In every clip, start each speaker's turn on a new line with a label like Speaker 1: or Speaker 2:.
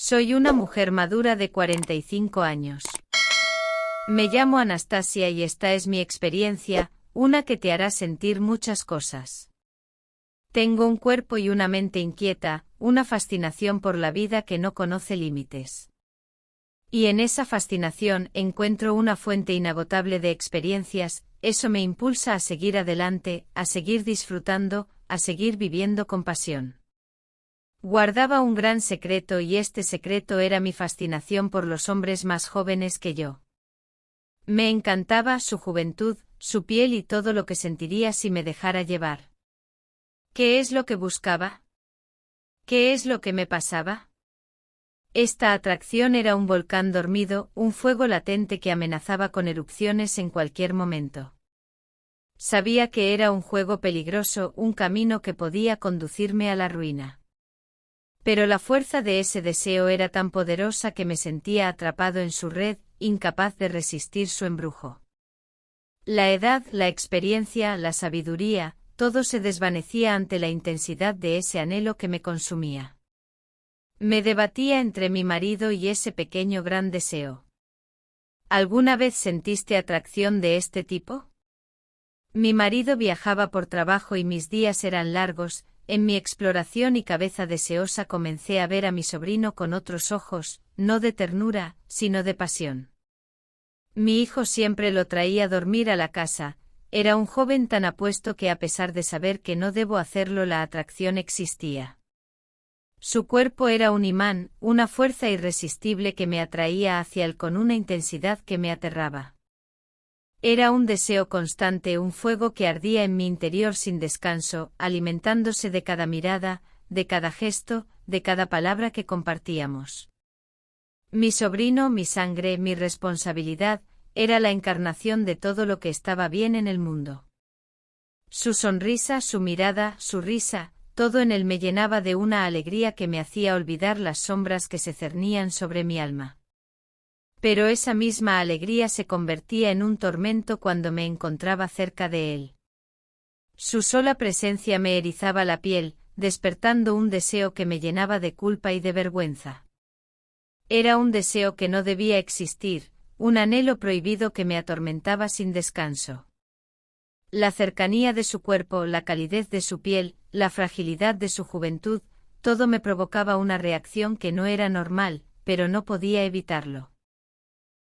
Speaker 1: Soy una mujer madura de 45 años. Me llamo Anastasia y esta es mi experiencia, una que te hará sentir muchas cosas. Tengo un cuerpo y una mente inquieta, una fascinación por la vida que no conoce límites. Y en esa fascinación encuentro una fuente inagotable de experiencias, eso me impulsa a seguir adelante, a seguir disfrutando, a seguir viviendo con pasión. Guardaba un gran secreto y este secreto era mi fascinación por los hombres más jóvenes que yo. Me encantaba su juventud, su piel y todo lo que sentiría si me dejara llevar. ¿Qué es lo que buscaba? ¿Qué es lo que me pasaba? Esta atracción era un volcán dormido, un fuego latente que amenazaba con erupciones en cualquier momento. Sabía que era un juego peligroso, un camino que podía conducirme a la ruina. Pero la fuerza de ese deseo era tan poderosa que me sentía atrapado en su red, incapaz de resistir su embrujo. La edad, la experiencia, la sabiduría, todo se desvanecía ante la intensidad de ese anhelo que me consumía. Me debatía entre mi marido y ese pequeño gran deseo. ¿Alguna vez sentiste atracción de este tipo? Mi marido viajaba por trabajo y mis días eran largos. En mi exploración y cabeza deseosa comencé a ver a mi sobrino con otros ojos, no de ternura, sino de pasión. Mi hijo siempre lo traía a dormir a la casa, era un joven tan apuesto que a pesar de saber que no debo hacerlo la atracción existía. Su cuerpo era un imán, una fuerza irresistible que me atraía hacia él con una intensidad que me aterraba. Era un deseo constante, un fuego que ardía en mi interior sin descanso, alimentándose de cada mirada, de cada gesto, de cada palabra que compartíamos. Mi sobrino, mi sangre, mi responsabilidad, era la encarnación de todo lo que estaba bien en el mundo. Su sonrisa, su mirada, su risa, todo en él me llenaba de una alegría que me hacía olvidar las sombras que se cernían sobre mi alma. Pero esa misma alegría se convertía en un tormento cuando me encontraba cerca de él. Su sola presencia me erizaba la piel, despertando un deseo que me llenaba de culpa y de vergüenza. Era un deseo que no debía existir, un anhelo prohibido que me atormentaba sin descanso. La cercanía de su cuerpo, la calidez de su piel, la fragilidad de su juventud, todo me provocaba una reacción que no era normal, pero no podía evitarlo.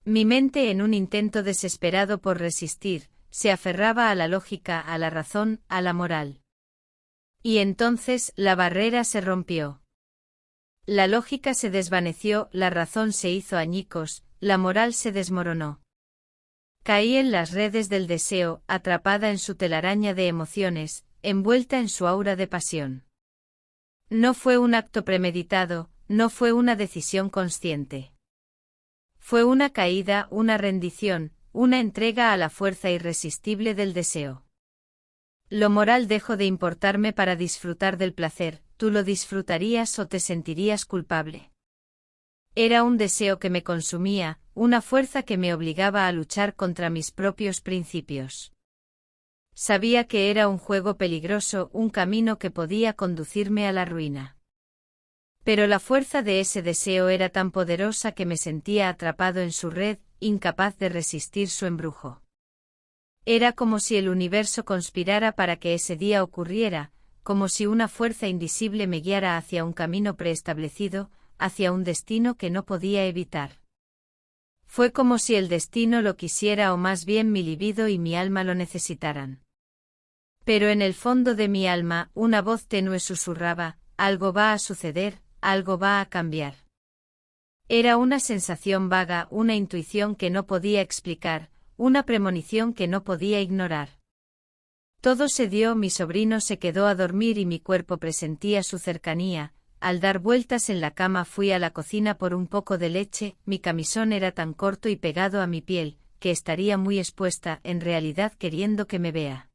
Speaker 1: Mi mente, en un intento desesperado por resistir, se aferraba a la lógica, a la razón, a la moral. Y entonces la barrera se rompió. La lógica se desvaneció, la razón se hizo añicos, la moral se desmoronó. Caí en las redes del deseo, atrapada en su telaraña de emociones, envuelta en su aura de pasión. No fue un acto premeditado, no fue una decisión consciente. Fue una caída, una rendición, una entrega a la fuerza irresistible del deseo. Lo moral dejó de importarme para disfrutar del placer, ¿tú lo disfrutarías o te sentirías culpable? Era un deseo que me consumía, una fuerza que me obligaba a luchar contra mis propios principios. Sabía que era un juego peligroso, un camino que podía conducirme a la ruina. Pero la fuerza de ese deseo era tan poderosa que me sentía atrapado en su red, incapaz de resistir su embrujo. Era como si el universo conspirara para que ese día ocurriera, como si una fuerza invisible me guiara hacia un camino preestablecido, hacia un destino que no podía evitar. Fue como si el destino lo quisiera o más bien mi libido y mi alma lo necesitaran. Pero en el fondo de mi alma, una voz tenue susurraba, algo va a suceder, algo va a cambiar. Era una sensación vaga, una intuición que no podía explicar, una premonición que no podía ignorar. Todo se dio, mi sobrino se quedó a dormir y mi cuerpo presentía su cercanía. Al dar vueltas en la cama fui a la cocina por un poco de leche, mi camisón era tan corto y pegado a mi piel, que estaría muy expuesta, en realidad queriendo que me vea.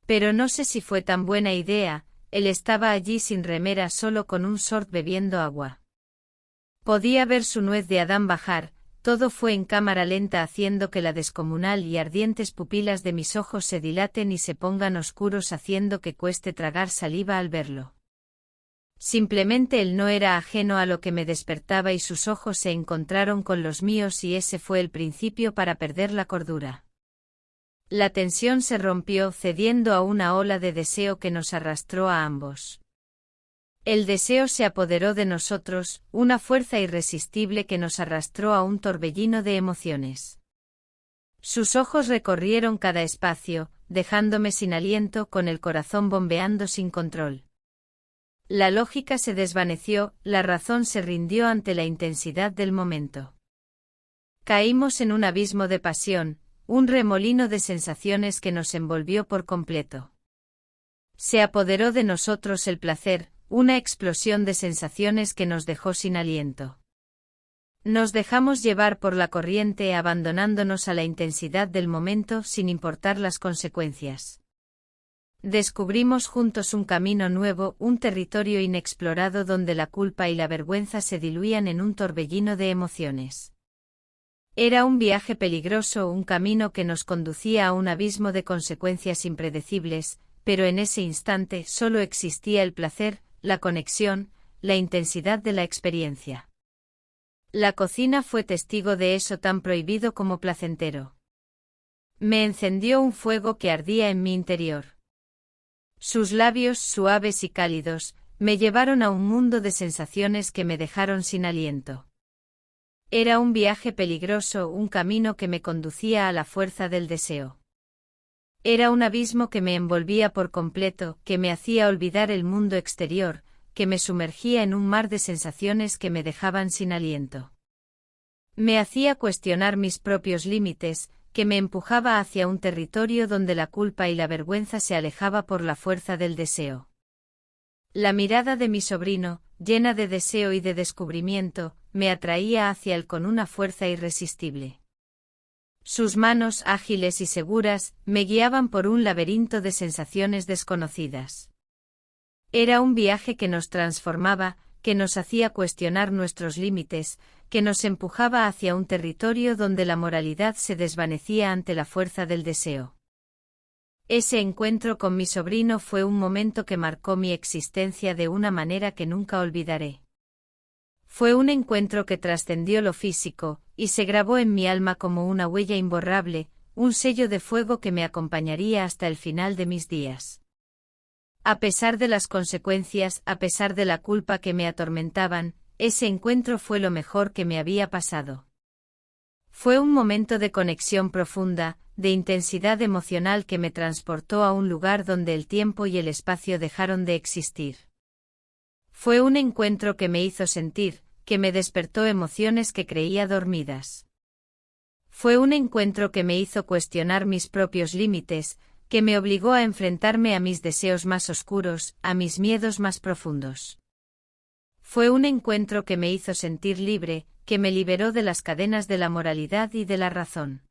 Speaker 1: Pero no sé si fue tan buena idea, él estaba allí sin remera solo con un short bebiendo agua. Podía ver su nuez de Adán bajar, todo fue en cámara lenta haciendo que la descomunal y ardientes pupilas de mis ojos se dilaten y se pongan oscuros haciendo que cueste tragar saliva al verlo. Simplemente él no era ajeno a lo que me despertaba y sus ojos se encontraron con los míos y ese fue el principio para perder la cordura. La tensión se rompió cediendo a una ola de deseo que nos arrastró a ambos. El deseo se apoderó de nosotros, una fuerza irresistible que nos arrastró a un torbellino de emociones. Sus ojos recorrieron cada espacio, dejándome sin aliento con el corazón bombeando sin control. La lógica se desvaneció, la razón se rindió ante la intensidad del momento. Caímos en un abismo de pasión, un remolino de sensaciones que nos envolvió por completo. Se apoderó de nosotros el placer, una explosión de sensaciones que nos dejó sin aliento. Nos dejamos llevar por la corriente abandonándonos a la intensidad del momento sin importar las consecuencias. Descubrimos juntos un camino nuevo, un territorio inexplorado donde la culpa y la vergüenza se diluían en un torbellino de emociones. Era un viaje peligroso, un camino que nos conducía a un abismo de consecuencias impredecibles, pero en ese instante solo existía el placer, la conexión, la intensidad de la experiencia. La cocina fue testigo de eso tan prohibido como placentero. Me encendió un fuego que ardía en mi interior. Sus labios suaves y cálidos, me llevaron a un mundo de sensaciones que me dejaron sin aliento. Era un viaje peligroso, un camino que me conducía a la fuerza del deseo. Era un abismo que me envolvía por completo, que me hacía olvidar el mundo exterior, que me sumergía en un mar de sensaciones que me dejaban sin aliento. Me hacía cuestionar mis propios límites, que me empujaba hacia un territorio donde la culpa y la vergüenza se alejaba por la fuerza del deseo. La mirada de mi sobrino, llena de deseo y de descubrimiento, me atraía hacia él con una fuerza irresistible. Sus manos ágiles y seguras me guiaban por un laberinto de sensaciones desconocidas. Era un viaje que nos transformaba, que nos hacía cuestionar nuestros límites, que nos empujaba hacia un territorio donde la moralidad se desvanecía ante la fuerza del deseo. Ese encuentro con mi sobrino fue un momento que marcó mi existencia de una manera que nunca olvidaré. Fue un encuentro que trascendió lo físico, y se grabó en mi alma como una huella imborrable, un sello de fuego que me acompañaría hasta el final de mis días. A pesar de las consecuencias, a pesar de la culpa que me atormentaban, ese encuentro fue lo mejor que me había pasado. Fue un momento de conexión profunda, de intensidad emocional que me transportó a un lugar donde el tiempo y el espacio dejaron de existir. Fue un encuentro que me hizo sentir, que me despertó emociones que creía dormidas. Fue un encuentro que me hizo cuestionar mis propios límites, que me obligó a enfrentarme a mis deseos más oscuros, a mis miedos más profundos. Fue un encuentro que me hizo sentir libre, que me liberó de las cadenas de la moralidad y de la razón.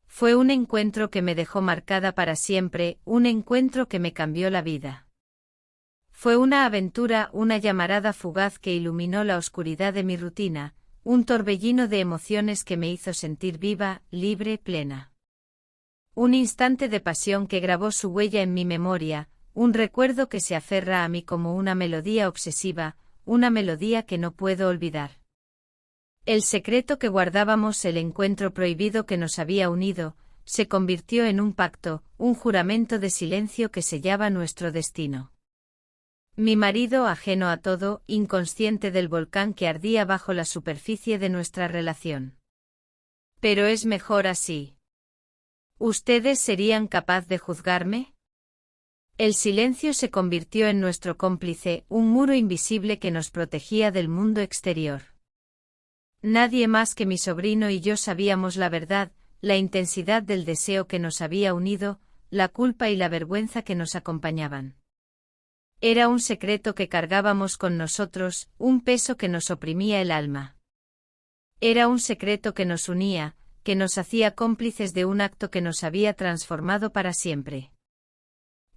Speaker 1: Fue un encuentro que me dejó marcada para siempre, un encuentro que me cambió la vida. Fue una aventura, una llamarada fugaz que iluminó la oscuridad de mi rutina, un torbellino de emociones que me hizo sentir viva, libre, plena. Un instante de pasión que grabó su huella en mi memoria, un recuerdo que se aferra a mí como una melodía obsesiva, una melodía que no puedo olvidar. El secreto que guardábamos, el encuentro prohibido que nos había unido, se convirtió en un pacto, un juramento de silencio que sellaba nuestro destino. Mi marido, ajeno a todo, inconsciente del volcán que ardía bajo la superficie de nuestra relación. Pero es mejor así. ¿Ustedes serían capaz de juzgarme? El silencio se convirtió en nuestro cómplice, un muro invisible que nos protegía del mundo exterior. Nadie más que mi sobrino y yo sabíamos la verdad, la intensidad del deseo que nos había unido, la culpa y la vergüenza que nos acompañaban. Era un secreto que cargábamos con nosotros, un peso que nos oprimía el alma. Era un secreto que nos unía, que nos hacía cómplices de un acto que nos había transformado para siempre.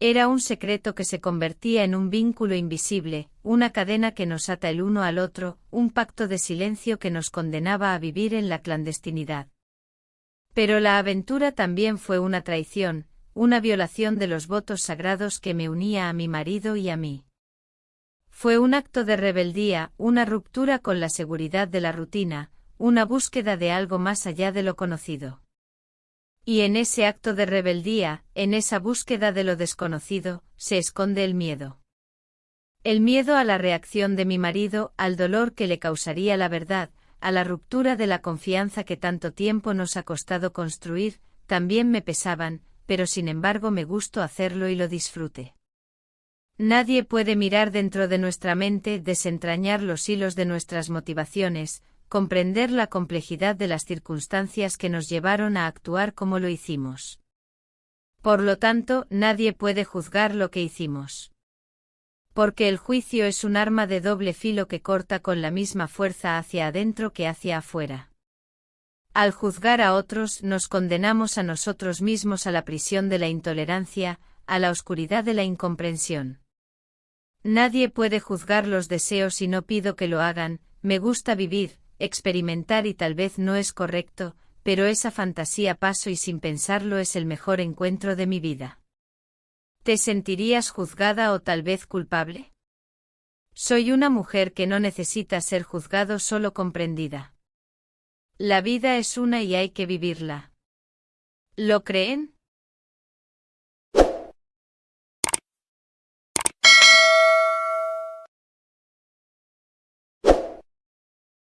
Speaker 1: Era un secreto que se convertía en un vínculo invisible, una cadena que nos ata el uno al otro, un pacto de silencio que nos condenaba a vivir en la clandestinidad. Pero la aventura también fue una traición, una violación de los votos sagrados que me unía a mi marido y a mí. Fue un acto de rebeldía, una ruptura con la seguridad de la rutina, una búsqueda de algo más allá de lo conocido. Y en ese acto de rebeldía, en esa búsqueda de lo desconocido, se esconde el miedo. El miedo a la reacción de mi marido, al dolor que le causaría la verdad, a la ruptura de la confianza que tanto tiempo nos ha costado construir, también me pesaban, pero sin embargo me gustó hacerlo y lo disfruté. Nadie puede mirar dentro de nuestra mente, desentrañar los hilos de nuestras motivaciones, comprender la complejidad de las circunstancias que nos llevaron a actuar como lo hicimos. Por lo tanto, nadie puede juzgar lo que hicimos. Porque el juicio es un arma de doble filo que corta con la misma fuerza hacia adentro que hacia afuera. Al juzgar a otros, nos condenamos a nosotros mismos a la prisión de la intolerancia, a la oscuridad de la incomprensión. Nadie puede juzgar los deseos y no pido que lo hagan. Me gusta vivir, experimentar y tal vez no es correcto, pero esa fantasía paso y sin pensarlo es el mejor encuentro de mi vida. ¿Te sentirías juzgada o tal vez culpable? Soy una mujer que no necesita ser juzgado, solo comprendida. La vida es una y hay que vivirla. ¿Lo creen?